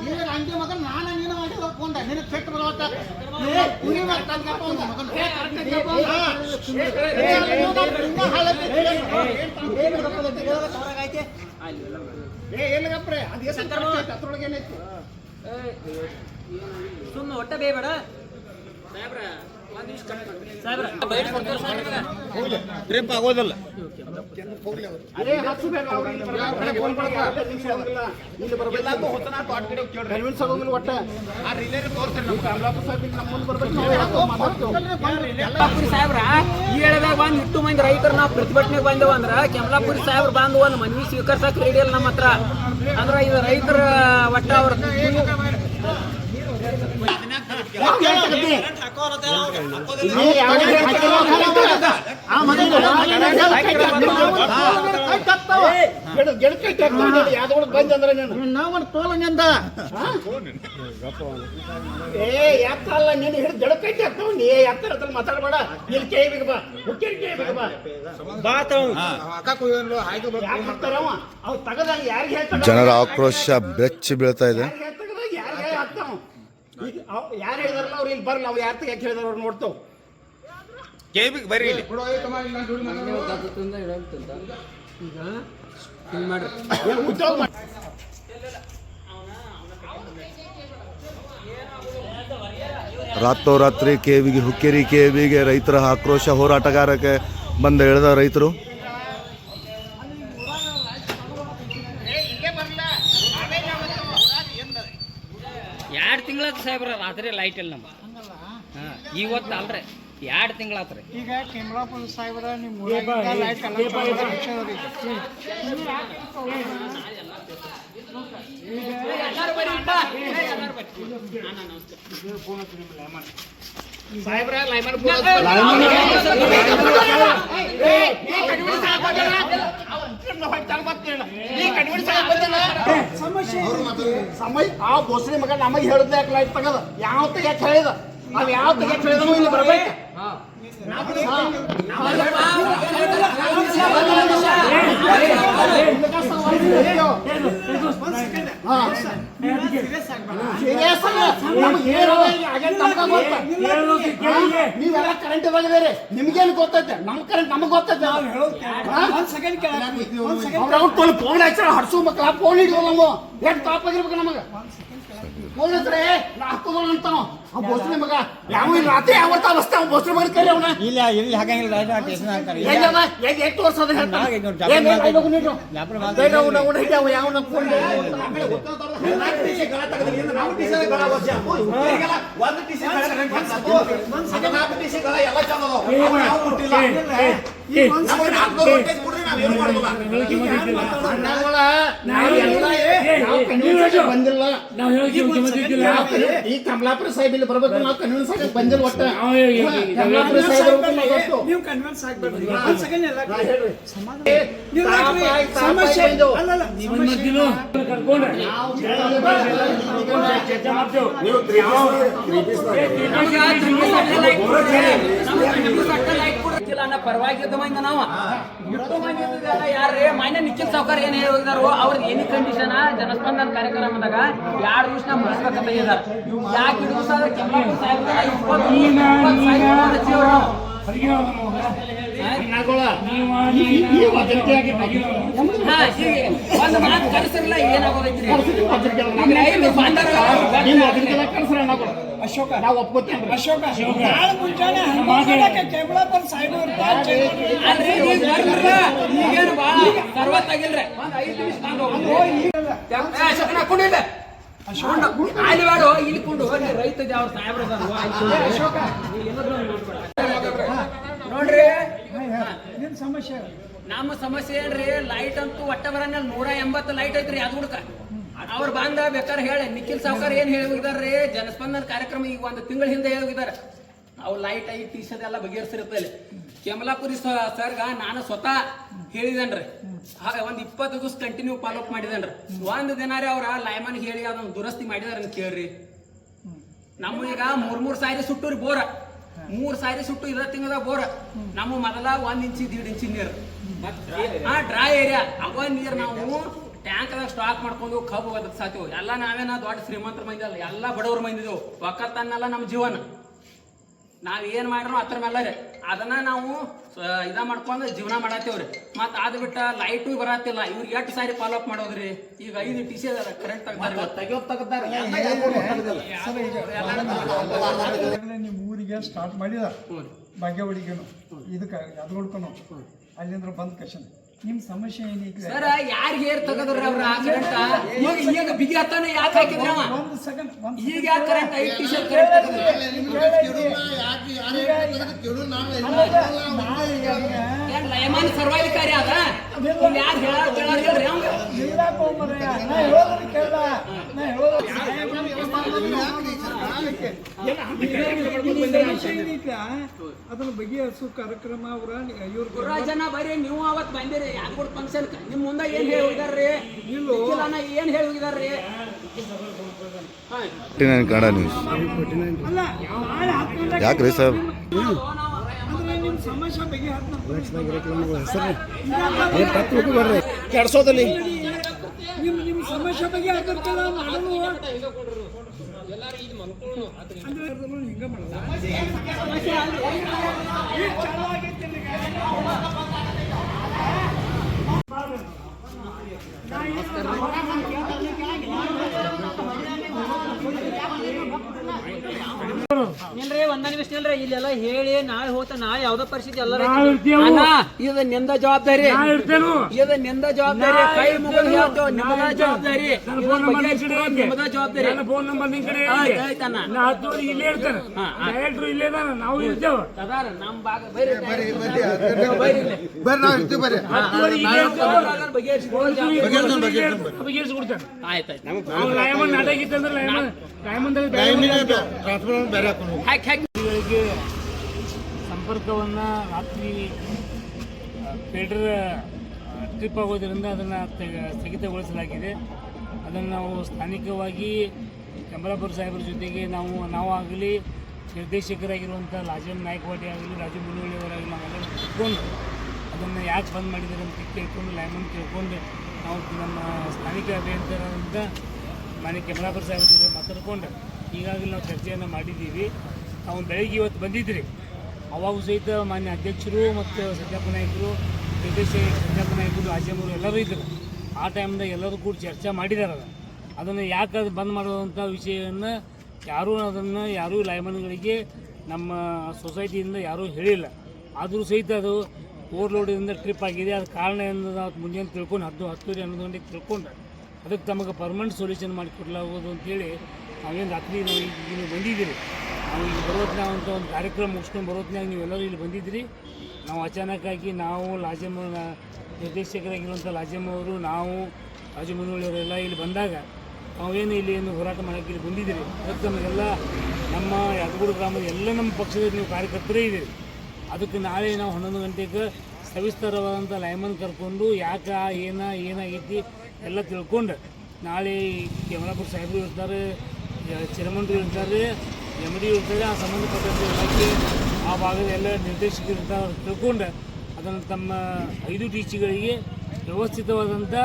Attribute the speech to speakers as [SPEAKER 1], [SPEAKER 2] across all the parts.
[SPEAKER 1] ಈಗ ಅಂಗಿ ಮಗನ ನಾನು ನೀನು ಮಾಡಿದ ಕೊಂಡ ನಿನಗೆ ಕೆಟ್ಟ ಬರವತ್ತ
[SPEAKER 2] ಸುಮ್ಮನೆ ಹೊಟ್ಟೆ ಬೇಬೇಡ
[SPEAKER 3] ಟ್ರಿಪ್ ಆಗೋದಿಲ್ಲ.
[SPEAKER 2] ಸಾಹೇಬ್ರ ಈ ಹೇಳದಾಗ ಬಂದ್ ಇಟ್ಟು ಮಂದಿ ರೈತರು ನಾವು ಪ್ರತಿಭಟನೆಗೆ ಬಂದೇವ ಅಂದ್ರ ಕೆಮಲಾಪುರಿ ಸಾಹೇಬ್ರ ಬಂದು ಒಂದು ಮನವಿ ಸ್ವೀಕರಿಸಕ್ ರೆಡಿ ಇಲ್ಲ ನಮ್ಮ ಹತ್ರ. ಅಂದ್ರ ಇದು ರೈತರ ಒಟ್ಟ ಅವ್ರ
[SPEAKER 1] ತೋಲಂಗಂದ ಯಾಕಲ್ಲ ನೀನು ಹಿಡಿದು ಜಡಕೈತಿ ಆಗ್ತಾವ ನೀ ಯಾಕ್ತಾರ ಮಾತಾಡಬೇಡ. ಇಲ್ಲಿ ಕೇಳ್ಬೇಕು ಬಾ ಮುಖ್ಯ ಕೇಳ್ಬೇಕು ಬಾ.
[SPEAKER 4] ಜನರ ಆಕ್ರೋಶ ಬೆಚ್ಚಿ ಬೀಳ್ತಾ ಇದೆ.
[SPEAKER 1] ಯಾರು ಹೇಳಿದಾರಲ್ಲ ಅವ್ರು ಇಲ್ಲಿ ಬರಲ್ಲ. ಅವ್ರು ಯಾರು ಯಾಕೆ ಹೇಳಿದಾರ ಅವ್ರು ನೋಡ್ತಾವ.
[SPEAKER 3] ಕೇಳ್ಬೇಕು ಬರ್ರಿ ಇಲ್ಲಿ.
[SPEAKER 4] ರಾತ್ರೋರಾತ್ರಿ ಕೆವಿಗೆ ಹುಕ್ಕೇರಿ ಕೆವಿಗೆ ರೈತರ ಆಕ್ರೋಶ ಹೋರಾಟಗಾರಕ್ಕೆ ಬಂದ ಇಳಿದ ರೈತರು.
[SPEAKER 2] ಎರಡು ತಿಂಗಳಾತ ಸಾಹೇಬ್ರ ರಾತ್ರಿ ಲೈಟ್ ಇಲ್ಲ ನಮ್ಮ ಇವತ್ತು ಅಲ್ರಿ 2 ತಿಂಗಳಾತ್ರಿ.
[SPEAKER 1] ಈಗ ಕೆಮಲಾಪುರ ಸಾಹೇಬ್ರ ನಿಮ್ಮ ಸಾಹೇಬ್ರ ಸಮಯ ಆ ಬೋಸರಿ ಮಗ ನಮಗೆ ಹೇಳುದ ಯಾಕೆ ಲೈಟ್ ತಗದ ಯಾವ ಯಾಕೆ ಹೇಳಿದ ಅವ್ ಯಾವ ಯಾಕೆ ಹೇಳಿದನು ಇಲ್ಲಿ ಬರ್ಬೇಕು. ನೀವೆಲ್ಲ ಕರೆಂಟ್ ಬಂದಿದ್ದೀರಿ, ನಿಮ್ಗೇನು ಗೊತ್ತೈತೆ? ನಮ್ ಕರೆಂಟ್ ನಮಗ್ ಗೊತ್ತೈತೆ. ಫೋನ್ ಹಚ್ಚ ಹಡ್ಸು ಮಕ್ಕಳ ಫೋನ್ ಹಿಡಿಯೋಲ್ಲ ನಾವು. ಎಷ್ಟು ತಾಪಾಗಿರ್ಬೇಕು ನಮಗ ಫೋನ್ ಹತ್ರ ಹಾಕೋದೋಣ ಅಂತ ಆ ಬೋಸ್ರಿ ಮಗ ಯಾವ ಇಲ್ಲಿ ರಾತ್ರಿ ಯಾವತ್ತ ಅವಸ್ಥೆ ಅವ್ನು ಬೋಸ್ರಿ ಮಗ ಕರಿ ಅವನ
[SPEAKER 3] ಇಲ್ಲ ಇಲ್ಲಿ ಹಾಗಂಗಿಲ್ಲ.
[SPEAKER 1] ಎಷ್ಟು ವರ್ಷ ಅದ ಹೇಳ್ತಾನೆ ಬಂದಿಲ್ಲ. ಈ ಕಮಲಾಪುರ ಸಾಹೇಬ್ ಇಲ್ಲಿ ಬರ್ಬೇಕು. ನಾವು ಕನ್ವಿನ್ಸ್ ಆಗಕ್ಕೆ ಬಂದಿಲ್ಲ. ಒಟ್ಟ ಕಮಲಾಪುರ ಸಾಹೇಬ್ ನೀವು ಕನ್ವಿನ್ಸ್ ಆಗ್ಬೇಕು.
[SPEAKER 2] ಪರವಾಗಿದ್ದ ಮಂದಿ ನಾವು ಯಾರೇ ಮಾನ್ಯ ನಿಖಿಲ್ ಸಾವ್ಕಾರ ಏನ್ ಹೇಳಿದಾರೋ ಅವ್ರದ್ದು ಎನಿ ಕಂಡೀಷನ್ ಜನಸ್ಪಂದನ ಕಾರ್ಯಕ್ರಮದಾಗ 2 ದಿವಸ ಮುಗಿಸ್ಬೇಕಂತ ಹೇಳಿದಾರೆ. ಯಾಕೆ ದಿವಸ ಕೆಮಲಾಪುರ ಸಾಹೇಬ್ರ ಒಂದು ಮಾತು ಕಲಿಸಿರಲ್ಲ ಏನಾಗೋದೈತ್ರಿ.
[SPEAKER 1] ಅಶೋಕ ನಾವು ಒಪ್ಕೋತೀವಿ. ಅಶೋಕ ಕೆಮಲಾಪುರ ಸಾಹೇಬ್
[SPEAKER 2] ಈಗೇನು ಬಾಳ ಸರ್ವತ್ತಾಗಿಲ್ರಿ. ಒಂದ್ 5 ನಿಮಿಷ ಅಲ್ಲಿ ಬಾಡು ಇಲ್ಕೊಂಡು ರೈತ ಅವ್ರ ಸಾಹೇಬ್ರ ನೋಡ್ರಿ
[SPEAKER 1] ಸಮಸ್ಯೆ.
[SPEAKER 2] ನಮ್ಮ ಸಮಸ್ಯೆ ಏನ್ರಿ ಲೈಟ್ ಅಂತೂ ಒಟ್ಟ ಬರಲ್ಲ. 180 ಲೈಟ್ ಐತ್ರಿ ಅದು ಹುಡ್ಕ. ಅವ್ರ ಬಂದ ಬೇಕಾದ್ರೆ ಹೇಳಿ ನಿಖಿಲ್ ಸಾವ್ಕಾರ ಏನ್ ಹೇಳಿ ಹೋಗಿದಾರ್ರಿ ಜನಸ್ಪಂದನ ಕಾರ್ಯಕ್ರಮ ಈಗ 1 ತಿಂಗಳ ಹಿಂದೆ ಹೇಳಿ ಹೋಗಿದಾರೆ. ಅವ್ ಲೈಟ್ ಐತಿ ತೀಸದೆಲ್ಲ ಬಗೆಹರಿಸಿರುತ್ತೆ ಇಲ್ಲಿ. ಕೆಮಲಾಪುರಿ ಸರ್ಗ ನಾನು ಸ್ವತಃ ಹೇಳಿದೇನ್ರಿ. ಒಂದ್ 20 ದಿವಸ ಕಂಟಿನ್ಯೂ ಫಾಲೋ ಅಪ್ ಮಾಡಿದೇನ್ರಿ. ಒಂದ್ ದಿನ ರೀ ಅವ್ರ ಲೈಮನ್ ಹೇಳಿ ಅದನ್ನ ದುರಸ್ತಿ ಮಾಡಿದಾರ ಅಂತ ಕೇಳ್ರಿ. ನಮ್ಮ ಈಗ 3 ಸಾವಿರ ಸುಟ್ಟುರಿ ಬೋರ 3 ಸಾವಿರ ಸುಟ್ಟು ಇದ ತಿಂಗಳ ಬೋರ. ನಮ್ಮ ಮೊದಲ 1 ಇಂಚಿ 1.5 ಇಂಚಿ ನೀರು ಡ್ರೈ ಏರಿಯಾ. ಅವ ನೀರು ನಾವು ಟ್ಯಾಂಕ್ದಾಗ ಸ್ಟಾಕ್ ಮಾಡ್ಕೊಂಡು ಕಬ್ಬು ಬದಕ್ಸಾತೀವಿ. ಎಲ್ಲ ನಾವೇನ ದೊಡ್ಡ ಶ್ರೀಮಂತರ ಮಂದಿ ಅಲ್ಲ, ಎಲ್ಲ ಬಡವ್ರ ಮಂದಿದೆವು. ಒಕ್ಕಲ್ತನಲ್ಲ ನಮ್ಮ ಜೀವನ. ನಾವ್ ಏನ್ ಮಾಡ್ರು ಅದ್ರ ಮೇಲೆ ರೀ ಅದನ್ನ ನಾವು ಇದ ಮಾಡ್ಕೊಂಡು ಜೀವನ ಮಾಡತ್ತೇವ್ರಿ. ಮತ್ ಅದ್ ಬಿಟ್ಟ ಲೈಟು ಬರತ್ತಿಲ್ಲ. ಇವ್ರಿಗೆ ಎಷ್ಟು ಸಾರಿ ಫಾಲೋ ಅಪ್ ಮಾಡೋದ್ರಿ. ಈಗ 5 TC ಅದ ಕರೆಂಟ್
[SPEAKER 5] ನಿಮ್ಮ ಊರಿಗೆ ಸ್ಟಾರ್ಟ್ ಮಾಡಿದ ಭಾಗ್ಯವಾಡಿಗೇನು ಇದಕ್ಕೆ ಅದು ನೋಡ್ಕೊಂಡು ಅಲ್ಲಿಂದ್ರ ಬಂದ್ ಕಷನ್ ನಿಮ್ ಸಮಸ್ಯೆ ಏನೈತಿ
[SPEAKER 2] ಸರ್? ಯಾರಿಗೆ ಏರ್ ತಗದ್ರಿ ಅವ್ರ ಕರೆಂಟ್? ಈಗ ಬಿಗಿ ಹತ್ತಾನ ಯಾಕೆ ಹಾಕಿದ್ರಿ ಅವ?
[SPEAKER 5] ಒಂದು ಸೆಕೆಂಡ್
[SPEAKER 2] ಈಗ ಯಾಕೆ ಕರೆಂಟ್ 5 TC ಕರೆಂಟ್ ಏನ್ ಲಯಮಾನ ಸರ್ವಾಧಿಕಾರಿ ಅದ? ಯಾರು ಹೇಳ್ರಿ ಅವಂಗ?
[SPEAKER 5] ಅದನ್ನ ಬಗೆಹರಿಸೋ ಕಾರ್ಯಕ್ರಮ ಅವ್ರ ಇವ್ರ
[SPEAKER 2] ಜನ ಬರೀ ನೀವು ಅವತ್ ಬಂದಿರಿ ಯಾದಗುಡ ಫಂಕ್ಷನ್ ನಿಮ್ ಮುಂದೆ ಏನ್ ಹೇಳಿ ಹೋಗಿದಾರ್ರಿ? ಏನ್ ಹೇಳಿ ಹೋಗಿದಾರ್ರಿ?
[SPEAKER 4] ಕನ್ನಡ ನ್ಯೂಸ್ ಯಾಕ್ರಿ ಸರ್?
[SPEAKER 5] ನಿಮ್ ಸಮಸ್ಯೆ
[SPEAKER 1] ಕೆಡ್ಸೋದಲ್ಲಿ
[SPEAKER 5] ನಿಮ್ ಸಮಸ್ಯೆ ಬಗ್ಗೆ ಹಾಕಿರ್ತಾರ ಮಾಡೋದು ಹಿಂಗ ಮಾಡೋದು
[SPEAKER 6] ನಿಲ್ರಿ ಒಂದ ನಿಮಿಷ ನಿಲ್ರಿ. ಇಲ್ಲೆಲ್ಲ ಹೇಳಿ ನಾಳೆ ಹೋತ ನಾಳೆ ಯಾವ್ದೋ ಪರಿಸ್ಥಿತಿ ಎಲ್ಲರ
[SPEAKER 2] ಇದು ನಿಂದ ಜವಾಬ್ದಾರಿ. ಇದು ನಿಂದ ಜವಾಬ್ದಾರಿ. ಕೈ ಮುಗಿದು ಹೇಳ್ತೇವೆ ನಿಮ್ಮದ ಜವಾಬ್ದಾರಿ. ನಿಮ್ಮದ ಜವಾಬ್ದಾರಿ.
[SPEAKER 7] ಫೋನ್ ನಂಬರ್ ನಿಮ್ ಕಡೆ
[SPEAKER 2] ಆಯ್ತಣ್ಣ.
[SPEAKER 7] ಇಲ್ಲೇ ಇರ್ತಾನೆ, ಡೈರೆಕ್ಟ್ರು ಇಲ್ಲೇ ಇದಾನ, ನಾವು ಇರ್ತೇವೆ.
[SPEAKER 2] ಅದಾರ ನಮ್ ಭಾಗ ಬರ್ರಿ
[SPEAKER 7] ಬಗೆಹರಿಸ್ಕೊಡ್ತಾನೆ.
[SPEAKER 2] ಆಯ್ತಾಯ್ತು.
[SPEAKER 7] ಲಯಮನ್ ನಾಟಕ ಇತ್ತಂದ್ರೆ ಗಳಿಗೆ ಸಂಪರ್ಕವನ್ನು ರಾತ್ರಿ ಫೆಡರ್ ಟ್ರಿಪ್ ಆಗೋದರಿಂದ ಅದನ್ನು ಸ್ಥಗಿತಗೊಳಿಸಲಾಗಿದೆ. ಅದನ್ನು ನಾವು ಸ್ಥಾನಿಕವಾಗಿ ಕಮಲಾಪುರ ಸಾಹೇಬರ ಜೊತೆಗೆ ನಾವಾಗಲಿ ನಿರ್ದೇಶಕರಾಗಿರುವಂಥ ಲಾಜಮ್ ನಾಯ್ಕವಾಡಿ ಆಗಲಿ ರಾಜು ಮುನಿವಳ್ಳಿಯವರಾಗಲಿ ನಾವೆಲ್ಲ ತಿಳ್ಕೊಂಡು ಅದನ್ನು ಯಾಕೆ ಬಂದ್ ಮಾಡಿದ್ದಾರೆ ಅಂತ ಕೇಳ್ಕೊಂಡು ಲೈಮನ್ ಕೇಳ್ಕೊಂಡು ನಾವು ನಮ್ಮ ಸ್ಥಾನಿಕ ಅಭಿಯಂತರಂತ ಮಾನ್ಯ ಕಮಲಾಪುರ ಸಾಹೇಬರ ಜೊತೆ ಮಾತಾಡ್ಕೊಂಡು ಈಗಾಗಲೇ ನಾವು ಚರ್ಚೆಯನ್ನು ಮಾಡಿದ್ದೀವಿ. ನಾವು ಬೆಳಗ್ಗೆ ಇವತ್ತು ಬಂದಿದ್ರಿ, ಅವಾಗೂ ಸಹಿತ ಮಾನ್ಯ ಅಧ್ಯಕ್ಷರು ಮತ್ತು ಸತ್ಯಪ್ಪ ನಾಯಕರು, ನಿರ್ದೇಶಕ ಸತ್ಯಪ್ಪ ನಾಯಕರು, ರಾಜ್ಯಮೂರು ಎಲ್ಲರೂ ಇದ್ದರು. ಆ ಟೈಮ್ದಾಗ ಎಲ್ಲರೂ ಕೂಡ ಚರ್ಚೆ ಮಾಡಿದ್ದಾರೆ. ಅದನ್ನು ಯಾಕೆ ಅದು ಬಂದ್ ಮಾಡೋದಂಥ ವಿಷಯವನ್ನು ಯಾರೂ ಲೈಮನ್ಗಳಿಗೆ ನಮ್ಮ ಸೊಸೈಟಿಯಿಂದ ಯಾರೂ ಹೇಳಿಲ್ಲ. ಆದರೂ ಸಹಿತ ಅದು ಓವರ್ಲೋಡಿಂದ ಟ್ರಿಪ್ ಆಗಿದೆ. ಅದು ಕಾರಣ ಎಂದು ನಾವು ಮುಂಜಾನೆ ತಿಳ್ಕೊಂಡು 10:11 ಗಂಟೆಗೆ ತಿಳ್ಕೊಂಡು ಅದಕ್ಕೆ ತಮಗೆ ಪರ್ಮನೆಂಟ್ ಸೊಲ್ಯೂಷನ್ ಮಾಡಿಕೊಡ್ಲಾಗೋದು ಅಂತೇಳಿ ನಾವೇನು ರಾತ್ರಿ ನಾವು ಈಗ ಬಂದಿದ್ದೀರಿ. ನಾವು ಈಗ ಬರೋತ್ನಾಗ ಅಂತ ಒಂದು ಕಾರ್ಯಕ್ರಮ ಮುಗಿಸ್ಕೊಂಡು ಬರೋತ್ನಾಗ ನೀವೆಲ್ಲರೂ ಇಲ್ಲಿ ಬಂದಿದ್ದೀರಿ. ನಾವು ಅಚಾನಕ್ಕಾಗಿ ನಾವು ಲಾಜಮ್ ನಿರ್ದೇಶಕರಾಗಿರುವಂಥ ಲಾಜಮ್ ಅವರು, ನಾವು ರಾಜು ಮುನಿವಳ್ಳಿಯವರೆಲ್ಲ ಇಲ್ಲಿ ಬಂದಾಗ ನಾವೇನು ಇಲ್ಲಿ ಏನು ಹೋರಾಟ ಮಾಡೋಕ್ಕೆ ಇಲ್ಲಿ ಬಂದಿದ್ದೀರಿ. ಅದಕ್ಕೆ ನಮಗೆಲ್ಲ ನಮ್ಮ ಯಾದಗುಡ ಗ್ರಾಮದ ಎಲ್ಲ ನಮ್ಮ ಪಕ್ಷದ ನೀವು ಕಾರ್ಯಕರ್ತರೇ ಇದ್ದೀರಿ. ಅದಕ್ಕೆ ನಾಳೆ ನಾವು 11 ಗಂಟೆಗೆ ಸವಿಸ್ತರವಾದಂಥ ಲೈಮನ್ ಕರ್ಕೊಂಡು ಯಾಕೆ ಏನಾಗೈತಿ ಎಲ್ಲ ತಿಳ್ಕೊಂಡು ನಾಳೆ ಕಮಲಾಪುರ ಸಾಹೇಬರು ಇರ್ತಾರೆ, ಚೇರ್ಮನ್ರು ಇರ್ತಾರೆ, MD ಇರ್ತಾರೆ, ಆ ಸಂಬಂಧಪಟ್ಟಂಥ ಇಲಾಖೆ ಆ ಭಾಗದ ಎಲ್ಲ ನಿರ್ದೇಶಕರು ಇರ್ತಾರೆ. ಅವ್ರು ತಿಳ್ಕೊಂಡು ಅದನ್ನು ತಮ್ಮ 5 TCಗಳಿಗೆ ವ್ಯವಸ್ಥಿತವಾದಂಥ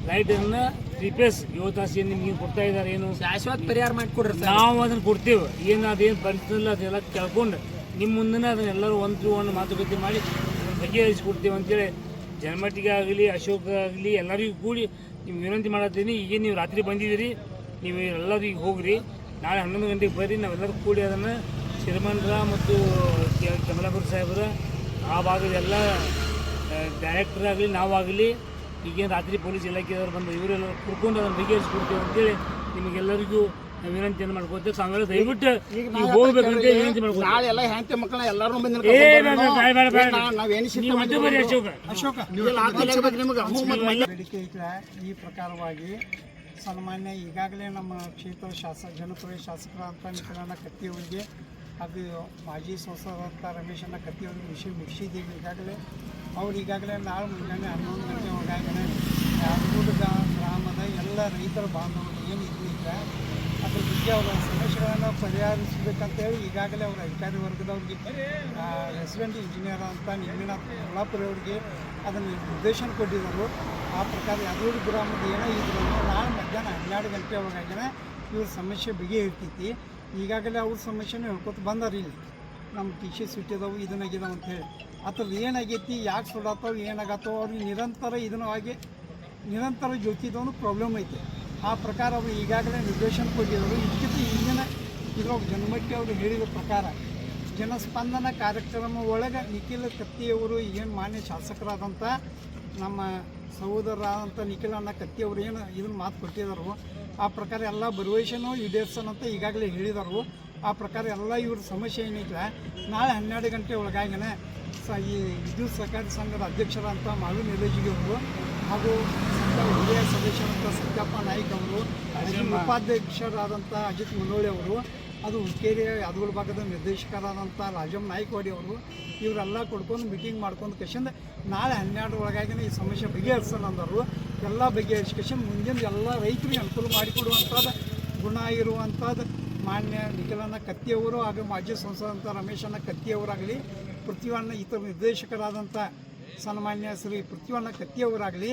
[SPEAKER 7] ಲೈಟನ್ನು 3 ಫೇಸ್ 7 ತಾಸು ಏನು ನಿಮ್ಗೆ ಕೊಡ್ತಾ ಇದ್ದಾರೆ, ಏನು
[SPEAKER 2] ಶಾಶ್ವತ ಪರಿಹಾರ ಮಾಡಿಕೊಡ್ರಿ.
[SPEAKER 7] ನಾವು ಅದನ್ನು ಕೊಡ್ತೇವೆ. ಅದೇನು ಪರಿಸ್ಥಿತಿ ಅದೆಲ್ಲ ಕೇಳ್ಕೊಂಡು ನಿಮ್ಮ ಮುಂದೆ ಅದನ್ನೆಲ್ಲರೂ ಒಂದು ಮಾತುಕತೆ ಮಾಡಿ ಅದನ್ನು ಬಗೆಹರಿಸಿಕೊಡ್ತೇವೆ ಅಂತೇಳಿ ಜನಮಟ್ಟಿಗೆ ಆಗಲಿ ಅಶೋಕ್ ಆಗಲಿ ಎಲ್ಲರಿಗೂ ಕೂಡಿ ನಿಮ್ಗೆ ವಿನಂತಿ ಮಾಡತ್ತೀನಿ. ಈಗ ನೀವು ರಾತ್ರಿ ಬಂದಿದ್ದೀರಿ, ನೀವು ಎಲ್ಲರೂ ಈಗ ಹೋಗ್ರಿ. ನಾಳೆ 11 ಗಂಟೆಗೆ ಬರ್ರಿ. ನಾವೆಲ್ಲರೂ ಕೂಡಿ ಅದನ್ನು ಚೇರ್ಮನ್ರ ಮತ್ತು ಕಮಲಾಪುರ ಸಾಹೇಬರ ಆ ಭಾಗದ ಎಲ್ಲ ಡೈರೆಕ್ಟರ್ ಆಗಲಿ ನಾವಾಗಲಿ ಈಗೇನು ರಾತ್ರಿ ಪೊಲೀಸ್ ಇಲಾಖೆಯವರು ಬಂದು ಇವರೆಲ್ಲ ಕುಡ್ಕೊಂಡು ಅದನ್ನು ಬಗೆಹರಿಸ್ಕೊಡ್ತೇವೆ ಅಂತೇಳಿ ನಿಮಗೆಲ್ಲರಿಗೂ ನಾವು ವಿನಂತಿಯನ್ನು ಮಾಡ್ಕೊತೇವೆ. ತಾವೆಲ್ಲ ದಯವಿಟ್ಟು ನೀವು ಹೋಗ್ಬೇಕಂತ ವಿನಂತಿ ಮಾಡ್ಕೊತೀವಿ.
[SPEAKER 1] ನಾಳೆ ಎಲ್ಲ ಹೆಂಡತಿ ಮಕ್ಕಳನ್ನ ಎಲ್ಲರೂ
[SPEAKER 7] ಬೇಡ
[SPEAKER 5] ಬೇಡಿಕೆ ಐತೆ. ಈ ಪ್ರಕಾರವಾಗಿ ಸನ್ಮಾನ್ಯ ಈಗಾಗಲೇ ನಮ್ಮ ಕ್ಷೇತ್ರ ಜನಪ್ರಿಯ ಶಾಸಕರಾದಂಥ ನಿಖಿಲಣ್ಣ ಕತ್ತಿಯವರಿಗೆ ಹಾಗೂ ಮಾಜಿ ಸಂಸದರಾದಂಥ ರಮೇಶಣ್ಣ ಕತ್ತಿಯವರಿಗೆ ವಿಷಯ ಮುಗಿಸಿದ್ದೀವಿ ಈಗಾಗಲೇ. ಅವ್ರು ಈಗಾಗಲೇ ನಾಳೆ ಮುಂಜಾನೆ 11 ಗಂಟೆ ಒಳಗಾಗಲೇ ಯಾದಗುಡ ಗ್ರಾಮದ ಎಲ್ಲ ರೈತರ ಬಾಂಧವರು ಏನಿದ್ರು ಈಗ ಅದ್ರ ಬಗ್ಗೆ ಅವರ ಸಮಸ್ಯೆಗಳನ್ನು ಪರಿಹರಿಸಬೇಕಂತೇಳಿ ಈಗಾಗಲೇ ಅವರ ಅಧಿಕಾರಿ ವರ್ಗದವ್ರಿಗೆ ರೆಸಿಡೆಂಟ್ ಇಂಜಿನಿಯರ್ ಅಂತ ನಿಮ್ಮಿನಾಥ್ ಕೊಲ್ಲಾಪುರ ಅವರಿಗೆ ಅದನ್ನು ನಿರ್ದೇಶನ ಕೊಟ್ಟಿದ್ದರು. ಆ ಪ್ರಕಾರ ಯಾದೂರು ಗ್ರಾಮದ ಏನೋ ಇದ್ರು ನಾಳೆ ಮಧ್ಯಾಹ್ನ 12 ಗಂಟೆ ಒಳಗಾಗಿನ ಇವ್ರ ಸಮಸ್ಯೆ ಬಗೆಹರಿತೈತಿ. ಈಗಾಗಲೇ ಅವ್ರ ಸಮಸ್ಯೆನೂ ಹೇಳ್ಕೊತ ಬಂದಾರ ಇಲ್ಲಿ ನಮ್ಮ ಟಿ ಸುಟ್ಟಿದವು ಇದನ್ನಾಗಿದಾವೆ ಅಂಥೇಳಿ. ಅದ್ರದ್ದು ಏನಾಗೈತಿ, ಯಾಕೆ ಸುಡಾತಾವ, ಏನಾಗತ್ತೋ ಅವ್ರಿಗೆ ನಿರಂತರ ಜ್ಯೋತಿದವನು ಪ್ರಾಬ್ಲಮ್ ಐತೆ. ಆ ಪ್ರಕಾರ ಅವರು ಈಗಾಗಲೇ ನಿರ್ದೇಶನ ಕೊಟ್ಟಿದ್ದರು. ಇದಕ್ಕಿಂತ ಹಿಂದಿನ ಇದ್ರೊಳಗೆ ಜನಮಟ್ಟಿ ಅವರು ಹೇಳಿದ ಪ್ರಕಾರ ಜನಸ್ಪಂದನ ಕಾರ್ಯಕ್ರಮ ಒಳಗೆ ನಿಖಿಲ್ ಕತ್ತಿಯವರು ಏನು ಮಾನ್ಯ ಶಾಸಕರಾದಂಥ ನಮ್ಮ ಸಹೋದರರಾದಂಥ ನಿಖಿಲ್ ಅಣ್ಣ ಕತ್ತಿಯವರು ಏನು ಇದನ್ನು ಮಾತು ಕೊಟ್ಟಿದ್ದಾರೆ, ಆ ಪ್ರಕಾರ ಎಲ್ಲ ಭರವಸೆನೂ ಈಡೇರ್ಸೋಣಂತ ಈಗಾಗಲೇ ಹೇಳಿದರು. ಆ ಪ್ರಕಾರ ಎಲ್ಲ ಇವ್ರ ಸಮಸ್ಯೆ ಏನಿಲ್ಲ ನಾಳೆ 12 ಗಂಟೆ ಒಳಗಾಗಿನ ಈ ವಿದ್ಯುತ್ ಸಹಕಾರಿ ಸಂಘದ ಅಧ್ಯಕ್ಷರಾದಂಥ ಮಾಳು ನಿರ್ದೇಶಿಗೆ ಅವರು ಹಾಗೂ ಹಿರಿಯ ಸದಸ್ಯರಂಥ ಸತ್ಯಪ್ಪ ನಾಯ್ಕ ಅವರು, ಉಪಾಧ್ಯಕ್ಷರಾದಂಥ ಅಜಿತ್ ಮುನ್ನೋಳಿ ಅವರು, ಅದು ಹುಕ್ಕೇರಿ ಯಾದಗಿರಿ ಭಾಗದ ನಿರ್ದೇಶಕರಾದಂಥ ರಾಜಮ್ ನಾಯ್ಕವಾಡಿ ಅವರು, ಇವರೆಲ್ಲ ಕೊಡ್ಕೊಂಡು ಮೀಟಿಂಗ್ ಮಾಡ್ಕೊಂಡು ಕಶಿಂದ ನಾಳೆ 12 ಒಳಗಾಗಿನ ಈ ಸಮಸ್ಯೆ ಬಗೆಹರಿಸೋಣ ಅಂದರು. ಎಲ್ಲ ಬಗೆಹರಿಸ್ಕೇಶನ್ ಮುಂದಿನ ಎಲ್ಲ ರೈತರಿಗೆ ಅನುಕೂಲ ಮಾಡಿಕೊಡುವಂಥದ್ದು ಗುಣ ಇರುವಂಥದ್ದು ಮಾನ್ಯ ನಿಖಿಲಣ್ಣ ಕತ್ತಿಯವರು ಹಾಗೂ ಮಾಜಿ ಸಂಸದಂಥ ರಮೇಶಣ್ಣ ಕತ್ತಿಯವರಾಗಲಿ, ಪೃಥ್ವಿಯಣ್ಣ ಇತರ ನಿರ್ದೇಶಕರಾದಂಥ ಸನ್ಮಾನ್ಯ ಶ್ರೀ ಪೃಥ್ವಿಯಣ್ಣ ಕತ್ತಿಯವರಾಗಲಿ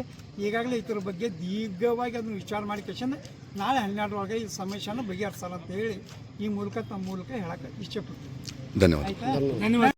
[SPEAKER 5] ಈಗಾಗಲೇ ಇತರ ಬಗ್ಗೆ ದೀರ್ಘವಾಗಿ ಅದನ್ನು ವಿಚಾರ ಮಾಡಿ ಕಶಿಂದ ನಾಳೆ 12 ಒಳಗೆ ಈ ಸಮಸ್ಯೆಯನ್ನು ಬಗೆಹರಿಸಲ್ಲ ಅಂತ ಹೇಳಿ ಈ ಮೂಲಕ ತಮ್ಮ ಮೂಲಕ ಹೇಳಕ್ಕೆ ಇಷ್ಟಪಡ್ತೀನಿ.
[SPEAKER 4] ಧನ್ಯವಾದ.
[SPEAKER 5] ಆಯಿತಾ?